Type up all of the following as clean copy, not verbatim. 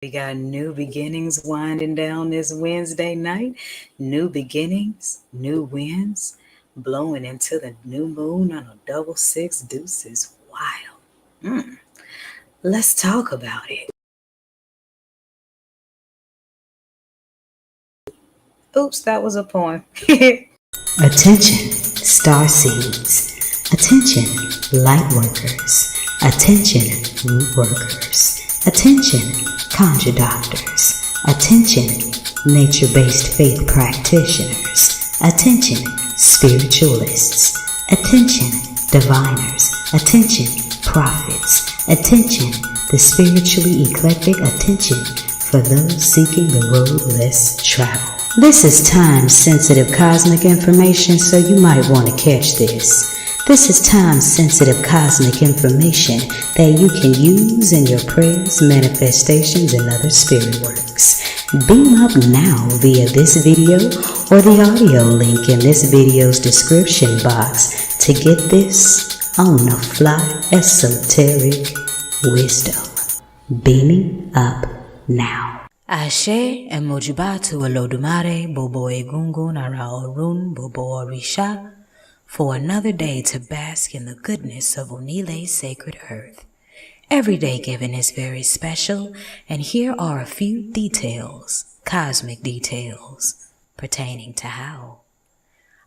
We got new beginnings winding down this Wednesday night. New beginnings, new winds, blowing into the new moon on a double six deuces. Wild. Let's talk about it. Oops, that was a poem. Attention, star seeds. Attention, light workers. Attention, root workers. Attention, conjure doctors. Attention, nature-based faith practitioners. Attention, spiritualists. Attention, diviners. Attention, prophets. Attention, the spiritually eclectic. Attention for those seeking the road less traveled. This is time-sensitive cosmic information, so you might want to catch this. This is time-sensitive cosmic information that you can use in your prayers, manifestations, and other spirit works. Beam up now via this video or the audio link in this video's description box to get this on-the-fly esoteric wisdom. Beaming up now. Ashe and Mojibatu Olodumare Bobo Egungun Ara Orun Bobo Orisha for another day to bask in the goodness of Onile's sacred earth. Every day given is very special, and here are a few details, cosmic details, pertaining to how.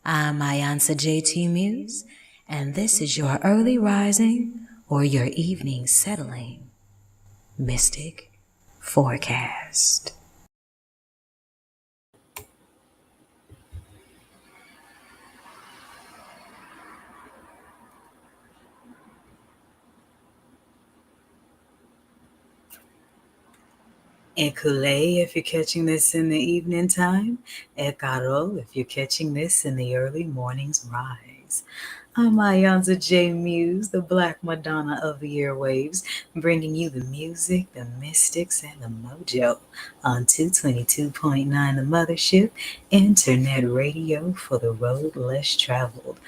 I'm iiiYansaje Muse, and this is your early rising or your evening settling mystic forecast. Ekule if you're catching this in the evening time. Ekaro if you're catching this in the early morning's rise. I'm iiiYansaje Muse, the Black Madonna of the airwaves, bringing you the music, the mystics, and the mojo on 222.9 The Mothership, internet radio for the road less traveled.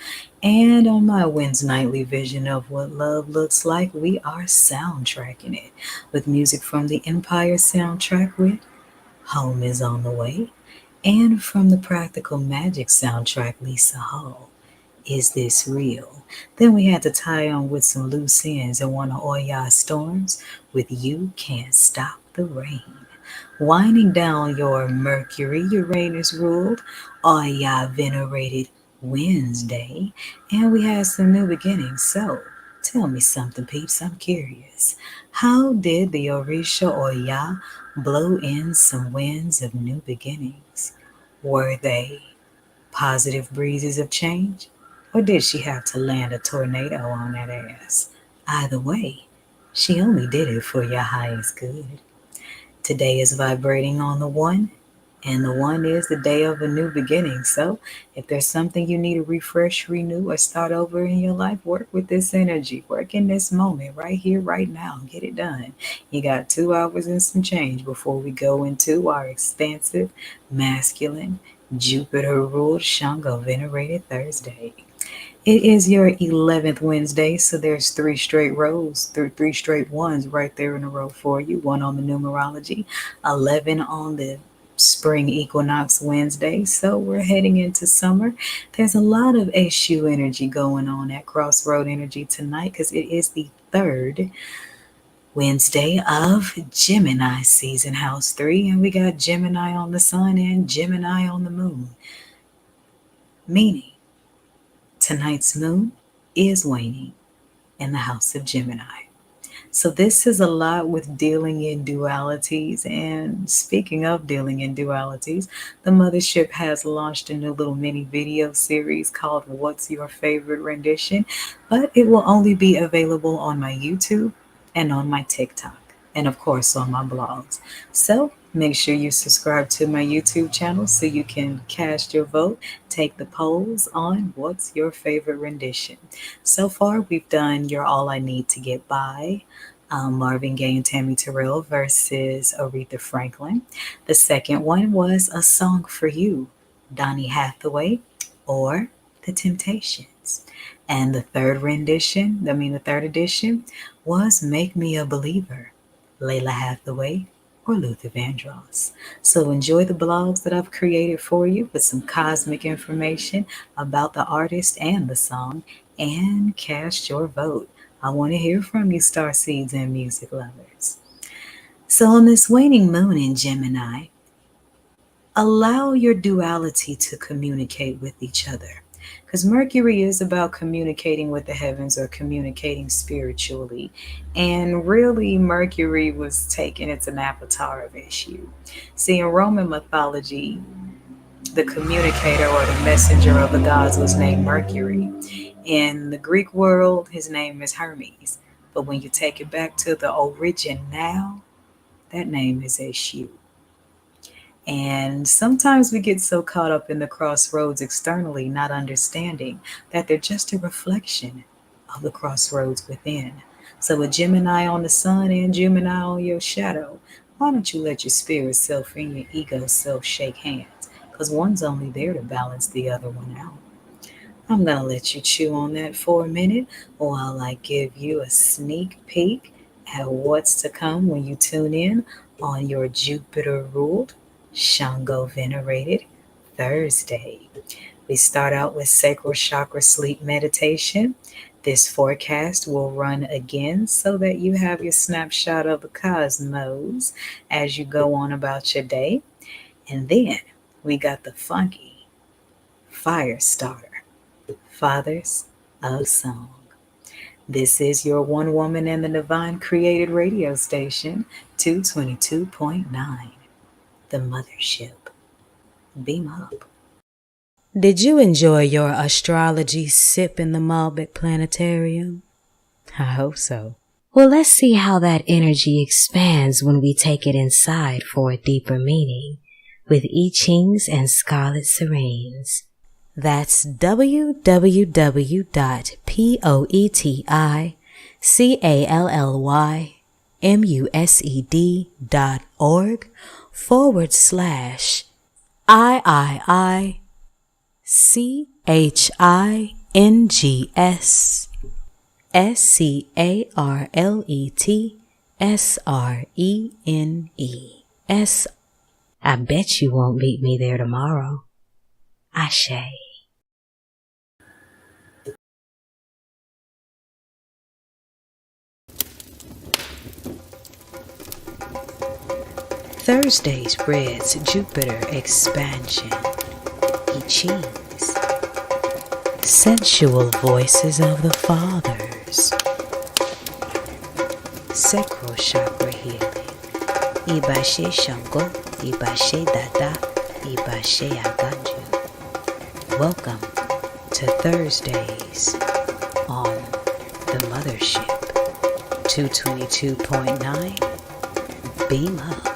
And on my Wednesday nightly vision of what love looks like, we are soundtracking it with music from the Empire soundtrack with Home is on the Way, and from the Practical Magic soundtrack, Lisa Hall. Is this real? Then we had to tie on with some loose ends and one of Oya Storms with You Can't Stop the Rain. Winding down your Mercury, Uranus ruled, Oya venerated Wednesday, and we had some new beginnings. So tell me something, peeps, I'm curious. How did the Orisha Oya blow in some winds of new beginnings? Were they positive breezes of change? Or did she have to land a tornado on that ass? Either way, she only did it for your highest good. Today is vibrating on the one, and the one is the day of a new beginning. So if there's something you need to refresh, renew, or start over in your life, work with this energy. Work in this moment, right here, right now. Get it done. You got 2 hours and some change before we go into our expansive, masculine, Jupiter-ruled Shango venerated Thursday. It is your 11th Wednesday, so there's 3 straight rows, 3 straight ones right there in a row for you. 1 on the numerology, 11 on the spring equinox Wednesday. So we're heading into summer. There's a lot of Eshu energy going on at Crossroad Energy tonight because it is the 3rd Wednesday of Gemini season, house 3, and we got Gemini on the sun and Gemini on the moon. Meaning, tonight's moon is waning in the house of Gemini. So this is a lot with dealing in dualities. And speaking of dealing in dualities, the Mothership has launched a new little mini video series called What's Your Favorite Rendition? But it will only be available on my YouTube and on my TikTok, and of course on my blogs. So make sure you subscribe to my YouTube channel so you can cast your vote, take the polls on what's your favorite rendition. So far, we've done You're All I Need to Get By, Marvin Gaye and Tammy Terrell versus Aretha Franklin. The second one was A Song for You, Donny Hathaway or The Temptations. And the third edition was Make Me a Believer, Layla Hathaway or Luther Vandross. So enjoy the blogs that I've created for you with some cosmic information about the artist and the song, and cast your vote. I want to hear from you, star seeds and music lovers. So, on this waning moon in Gemini, allow your duality to communicate with each other. Because Mercury is about communicating with the heavens or communicating spiritually. And really, Mercury was taken, it's an avatar of issue. See, in Roman mythology, the communicator or the messenger of the gods was named Mercury. In the Greek world, his name is Hermes. But when you take it back to the origin now, that name is Eshu. And sometimes we get so caught up in the crossroads externally, not understanding that they're just a reflection of the crossroads within. So, with Gemini on the sun and Gemini on your shadow, why don't you let your spirit self and your ego self shake hands? Because one's only there to balance the other one out. I'm going to let you chew on that for a minute while I give you a sneak peek at what's to come when you tune in on your Jupiter ruled, Shango venerated Thursday. We start out with sacral chakra sleep meditation. This forecast will run again so that you have your snapshot of the cosmos as you go on about your day. And then we got the funky fire starter, Fathers of Song. This is your one woman and the divine created radio station, 222.9, the Mothership. Beam up. Did you enjoy your astrology sip in the Malbec Planetarium? I hope so. Well, let's see how that energy expands when we take it inside for a deeper meaning with I Chings and Scarlet Serenes. That's www.poeticsinchanges. I bet you won't meet me there tomorrow. Ashe. Thursday's Red's Jupiter expansion. I Chings. Sensual voices of the fathers. Sacral chakra healing. Iba Sango, Iba Dada, Iba Aganju. Welcome to Thursdays on the Mothership. 222.9. Beam up.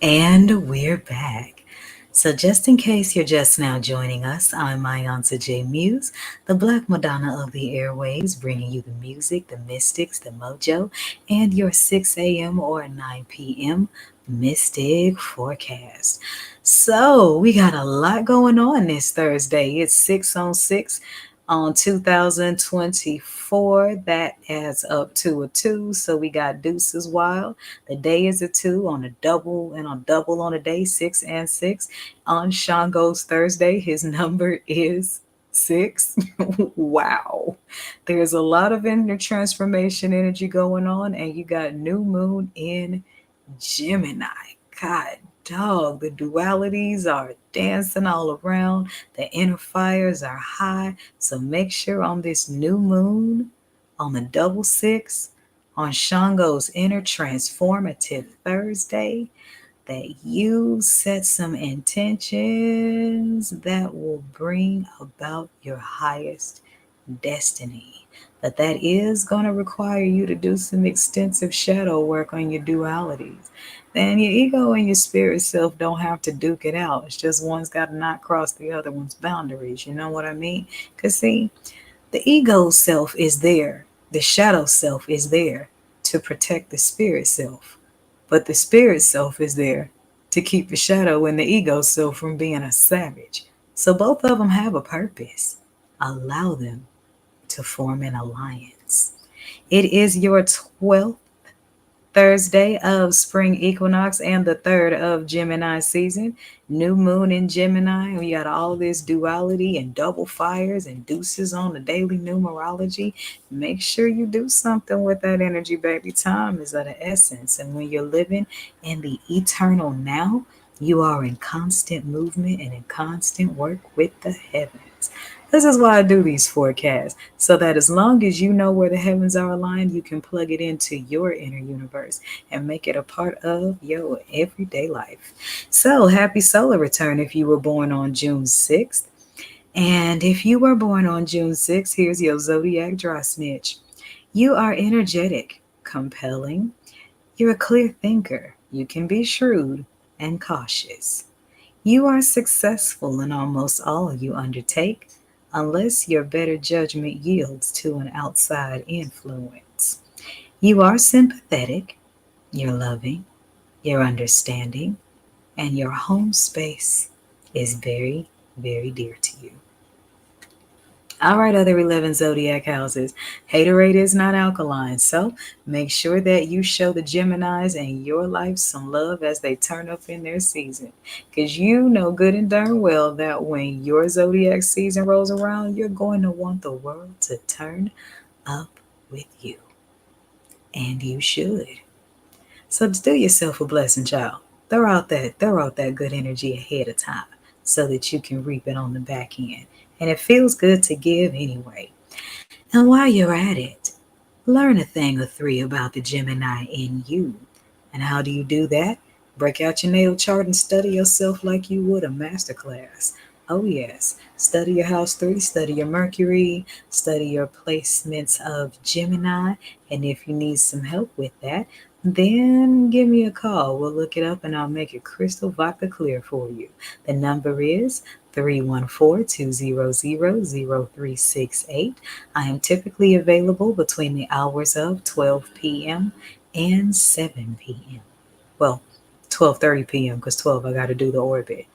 And we're back. So just in case you're just now joining us, I'm iiiYansaje Muse, the Black Madonna of the airwaves, bringing you the music, the mystics, the mojo, and your 6 a.m. or 9 p.m. mystic forecast. So we got a lot going on this Thursday. It's 6 on 6 on 2024. That adds up to a 2. So we got Deuces Wild. The day is a 2 on a double, and on double on a day, 6 and 6. On Shango's Thursday, his number is 6. Wow. There's a lot of inner transformation energy going on, and you got new moon in Gemini. God dog, the dualities are dancing all around. The inner fires are high. So make sure on this new moon, on the double 6, on Shango's inner transformative Thursday, that you set some intentions that will bring about your highest destiny. But that is going to require you to do some extensive shadow work on your dualities. Then your ego and your spirit self don't have to duke it out. It's just one's got to not cross the other one's boundaries. You know what I mean? Because, see, the ego self is there, the shadow self is there to protect the spirit self. But the spirit self is there to keep the shadow and the ego self from being a savage. So both of them have a purpose. Allow them to form an alliance. It is your 12th Thursday of spring equinox and the third of Gemini season. New moon in Gemini. We got all this duality and double fires and deuces on the daily numerology. Make sure you do something with that energy, baby. Time is of the essence. And when you're living in the eternal now, you are in constant movement and in constant work with the heavens. This is why I do these forecasts, so that as long as you know where the heavens are aligned, you can plug it into your inner universe and make it a part of your everyday life. So, happy solar return if you were born on June 6th. And if you were born on June 6th, here's your zodiac dry snitch. You are energetic, compelling, you're a clear thinker, you can be shrewd and cautious. You are successful in almost all you undertake, unless your better judgment yields to an outside influence. You are sympathetic, you're loving, you're understanding, and your home space is very, very dear to you. All right, other 11 zodiac houses. Haterade is not alkaline, so make sure that you show the Geminis in your life some love as they turn up in their season. Because you know good and darn well that when your zodiac season rolls around, you're going to want the world to turn up with you. And you should. So just do yourself a blessing, child. Throw out that good energy ahead of time so that you can reap it on the back end. And it feels good to give anyway. And while you're at it, learn a thing or three about the Gemini in you. And how do you do that? Break out your natal chart and study yourself like you would a master class. Oh, yes. Study your house 3, study your Mercury, study your placements of Gemini. And if you need some help with that, then give me a call. We'll look it up and I'll make it crystal vodka clear for you. The number is 314-200-0368. I am typically available between the hours of 12 p.m. and 7 p.m. Well, 12:30 p.m. because 12 I got to do the orbit.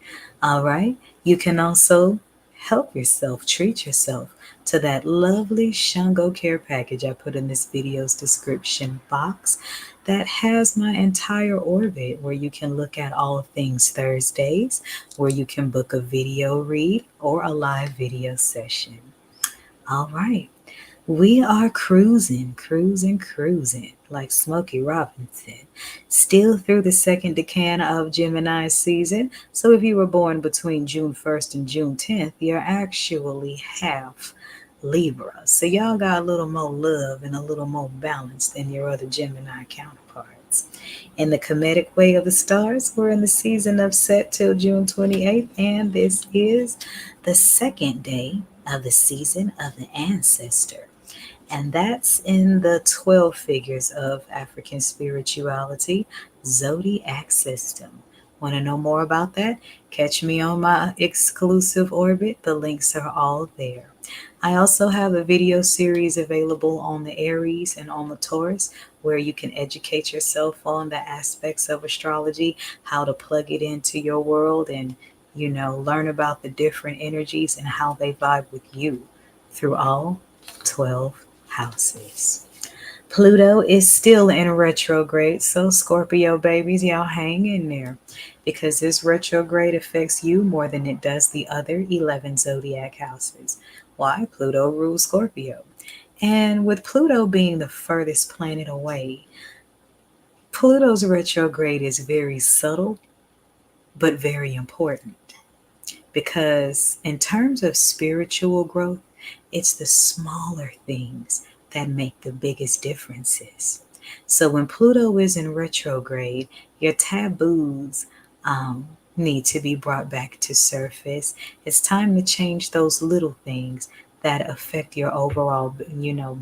All right. You can also help yourself, treat yourself to that lovely Shango care package I put in this video's description box that has my entire orbit where you can look at all things Thursdays, where you can book a video read or a live video session. All right. We are cruising, cruising, cruising like Smokey Robinson, still through the second decan of Gemini season. So if you were born between June 1st and June 10th, you're actually half Libra. So y'all got a little more love and a little more balance than your other Gemini counterparts. In the comedic way of the stars, we're in the season of Set till June 28th, and this is the second day of the season of the ancestor. And that's in the 12 figures of African spirituality zodiac system. Want to know more about that? Catch me on my exclusive orbit. The links are all there. I also have a video series available on the Aries and on the Taurus where you can educate yourself on the aspects of astrology, how to plug it into your world, and learn about the different energies and how they vibe with you through all 12 houses. Pluto is still in retrograde, so Scorpio babies, y'all hang in there because this retrograde affects you more than it does the other 11 zodiac houses. Why? Pluto rules Scorpio. And with Pluto being the furthest planet away, Pluto's retrograde is very subtle but very important because, in terms of spiritual growth, it's the smaller things that make the biggest differences. So when Pluto is in retrograde, your taboos need to be brought back to surface. It's time to change those little things that affect your overall,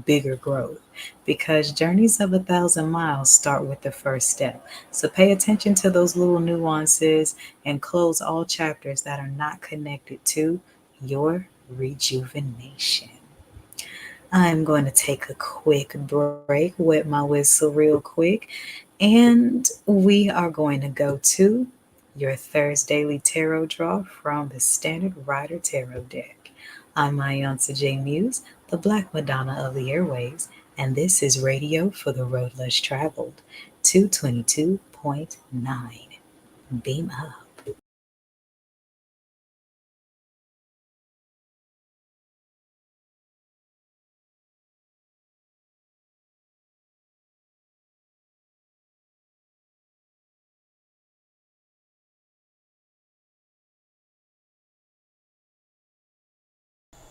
bigger growth. Because journeys of 1,000 miles start with the first step. So pay attention to those little nuances and close all chapters that are not connected to your rejuvenation. I'm going to take a quick break, wet my whistle real quick, and we are going to go to your Thursdaily Tarot draw from the Standard Rider Tarot deck. I'm iiiYansaje Muse, the Black Madonna of the airwaves, and this is radio for the road less traveled, 222.9. Beam up.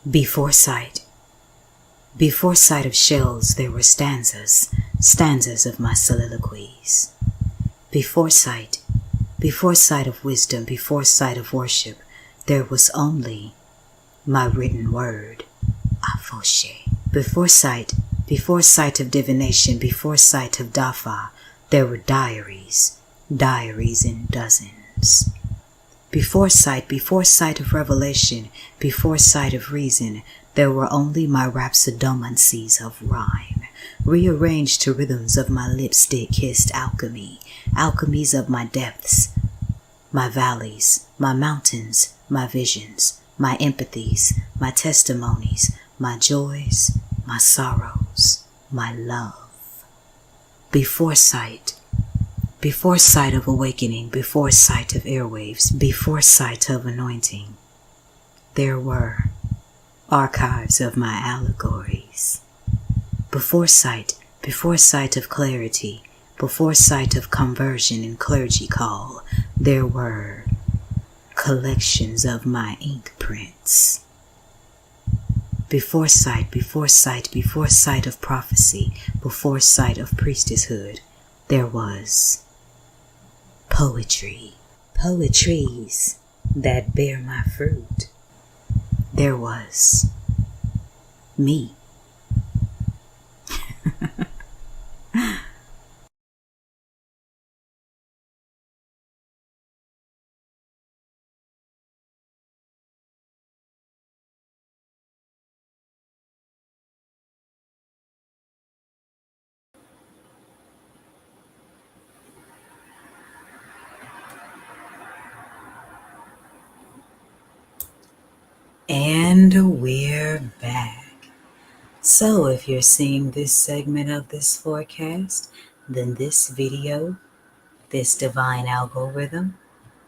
Before sight. Before sight of shells there were stanzas, stanzas of my soliloquies. Before sight of wisdom, before sight of worship, there was only my written word, Afoshe. Before sight of divination, before sight of Dafa, there were diaries, diaries in dozens. Before sight of revelation, before sight of reason, there were only my rhapsodomancies of rhyme, rearranged to rhythms of my lipstick-kissed alchemy, alchemies of my depths, my valleys, my mountains, my visions, my empathies, my testimonies, my joys, my sorrows, my love. Before sight of awakening, before sight of airwaves, before sight of anointing, there were archives of my allegories. Before sight of clarity, before sight of conversion and clergy call, there were collections of my ink prints. Before sight of prophecy, before sight of priestesshood, there was poetry, poetries that bear my fruit. There was me. And we're back. So, if you're seeing this segment of this forecast, then this video, this divine algorithm,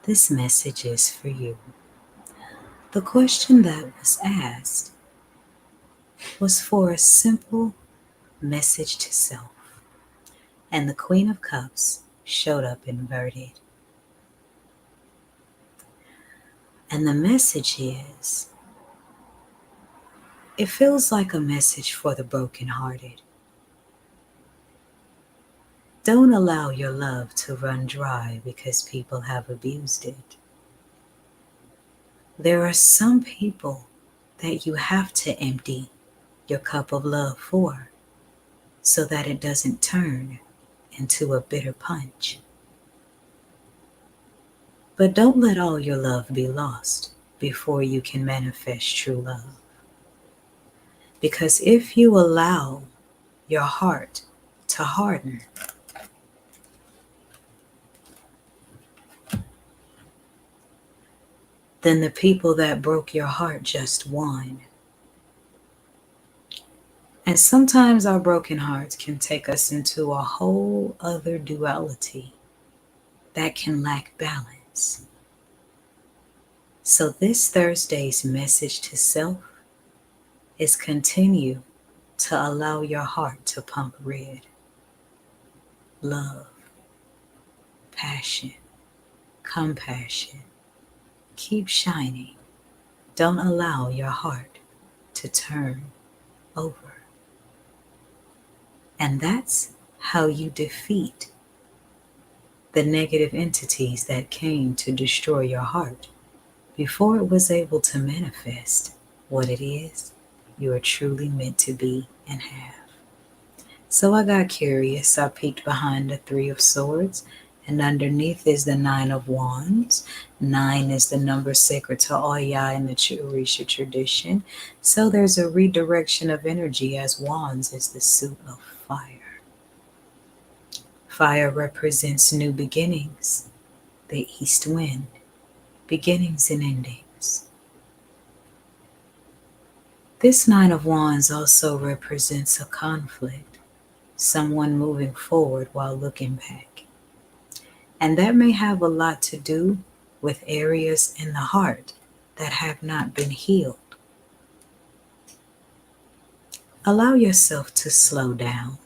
this message is for you. The question that was asked was for a simple message to self, and the Queen of Cups showed up inverted. And the message is, it feels like a message for the brokenhearted. Don't allow your love to run dry because people have abused it. There are some people that you have to empty your cup of love for so that it doesn't turn into a bitter punch. But don't let all your love be lost before you can manifest true love. Because if you allow your heart to harden, then the people that broke your heart just won. And sometimes our broken hearts can take us into a whole other duality that can lack balance. So this Thursday's message to self is continue to allow your heart to pump red. Love, passion, compassion. Keep shining. Don't allow your heart to turn over. And that's how you defeat the negative entities that came to destroy your heart before it was able to manifest what it is you are truly meant to be and have. So I got curious. I peeked behind the Three of Swords, and underneath is the Nine of Wands. Nine is the number sacred to Oya in the Orisha tradition. So there's a redirection of energy as Wands is the suit of fire. Fire represents new beginnings, the east wind, beginnings and endings. This Nine of Wands also represents a conflict, someone moving forward while looking back. And that may have a lot to do with areas in the heart that have not been healed. Allow yourself to slow down.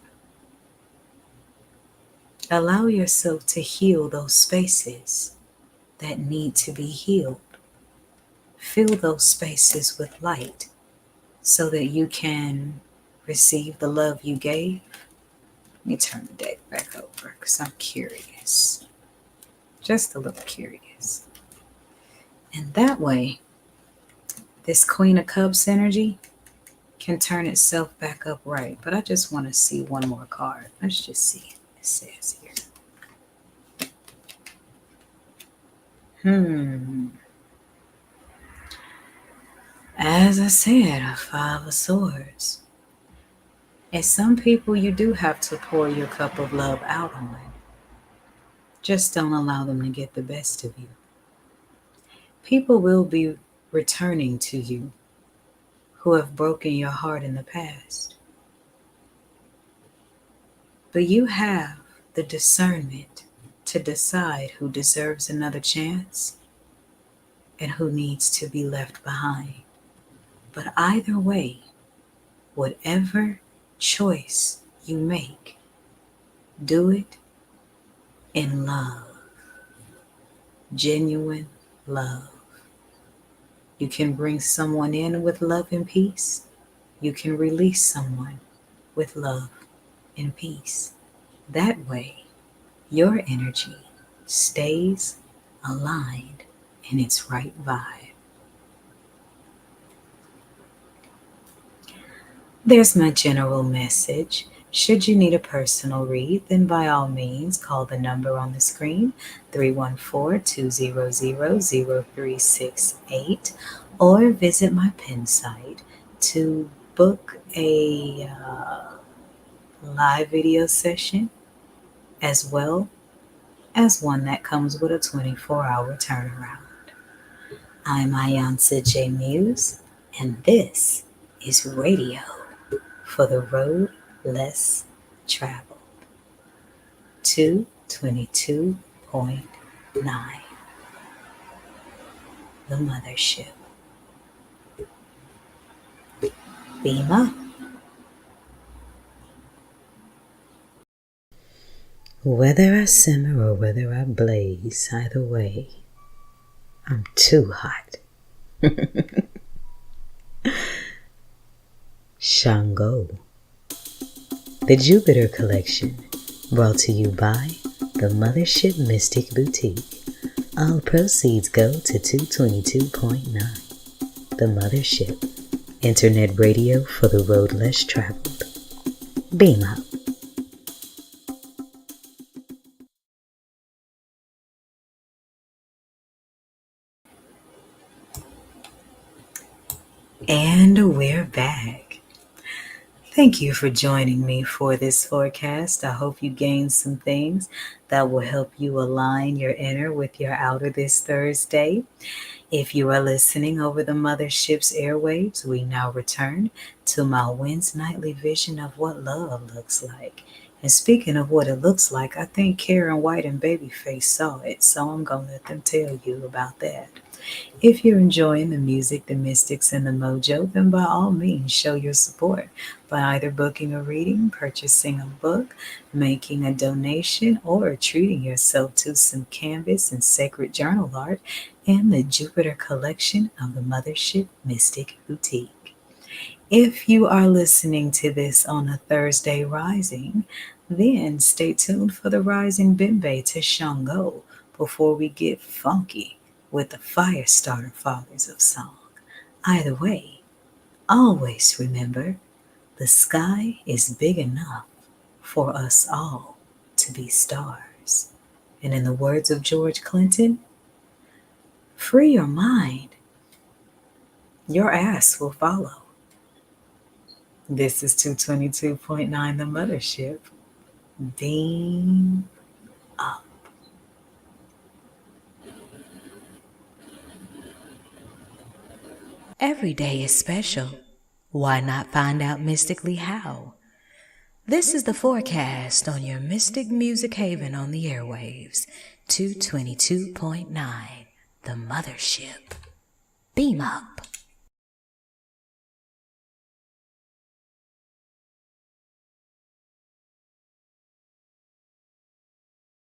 Allow yourself to heal those spaces that need to be healed. Fill those spaces with light so that you can receive the love you gave. Let me turn the deck back over because I'm curious. Just a little curious. And that way, this Queen of Cups energy can turn itself back upright. But I just want to see one more card. Let's just see what it says here. As I said, a Five of Swords. And some people you do have to pour your cup of love out on. Just don't allow them to get the best of you. People will be returning to you who have broken your heart in the past. But you have the discernment to decide who deserves another chance and who needs to be left behind. But either way, whatever choice you make, do it in love, genuine love. You can bring someone in with love and peace. You can release someone with love and peace. That way, your energy stays aligned in its right vibe. There's my general message. Should you need a personal read, then by all means call the number on the screen, 314-200-0368, or visit my pin site to book a live video session as well as one that comes with a 24-hour turnaround. I'm iiYansaje Muse, and this is radio for the road less traveled. 222.9, the Mothership. Beam up. Whether I simmer or whether I blaze, either way, I'm too hot. Shango. The Jupiter Collection, brought to you by the Mothership Mystic Boutique. All proceeds go to 222.9. The Mothership, internet radio for the road less traveled. Beam up. And we're back. Thank you for joining me for this forecast. I hope you gained some things that will help you align your inner with your outer this Thursday. If you are listening over the Mothership's airwaves, we now return to my Wednesday nightly vision of what love looks like. And speaking of what it looks like, I think Karen White and Babyface saw it, so I'm going to let them tell you about that. If you're enjoying the music, the mystics, and the mojo, then by all means show your support by either booking a reading, purchasing a book, making a donation, or treating yourself to some canvas and sacred journal art in the Jupiter collection of the Mothership Mystic Boutique. If you are listening to this on a Thursday rising, then stay tuned for the rising Bimbe to Shango before we get funky with the Firestarter Fathers of Song. Either way, Always remember, the sky is big enough for us all to be stars. And in the words of George Clinton, free your mind, your ass will follow. This is 222.9 The Mothership. Beam up. Every day is special. Why not find out mystically how? This is the forecast on your Mystic Music Haven on the airwaves, 222.9, The Mothership. Beam up.